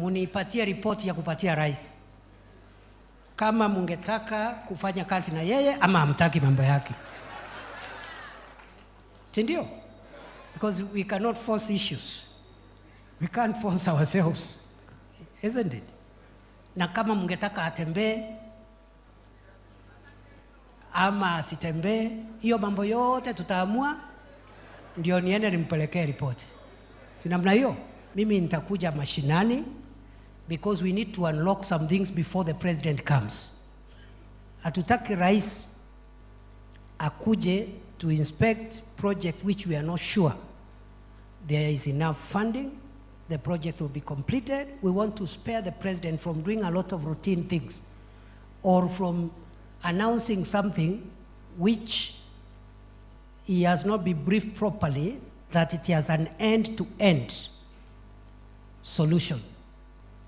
munipatie ripoti ya kupatia rais kama mungetaka kufanya kazi na yeye ama hamtaki mambo yake. Ndio? Because we cannot force issues. We can't force ourselves. Isn't it? Na kama mungetaka atembee ama asitembee, hiyo mambo yote tutaamua, ndio niende nimpelekee ripoti. Si namna hiyo? Mimi nitakuja mashinani, because we need to unlock some things before the president comes. Hatutaki rais akuje to inspect projects which we are not sure there is enough funding, the project will be completed. We want to spare the president from doing a lot of routine things or from announcing something which he has not been briefed properly that it has an end-to-end solution.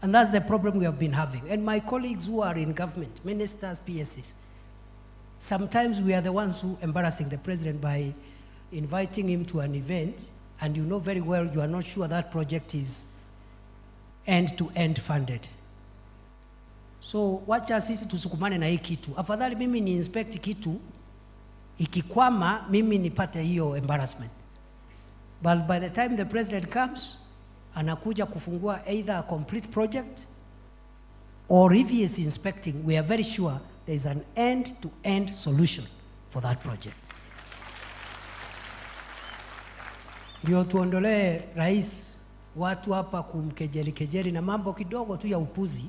And that's the problem we have been having. And my colleagues who are in government, ministers, PSs, sometimes we are the ones who embarrassing the president by inviting him to an event, and you know very well you are not sure that project is end-to-end funded. So wacha sisi tusukumane na hii kitu. Afadhali mimi ni inspect kitu, ikikwama mimi nipate hiyo embarrassment. But by the time the president comes, anakuja kufungua either a complete project, or if he is inspecting, we are very sure there is an end-to-end solution for that project. Ndio tuondolee rais watu hapa kumkejeli na mambo kidogo tu ya upuzi.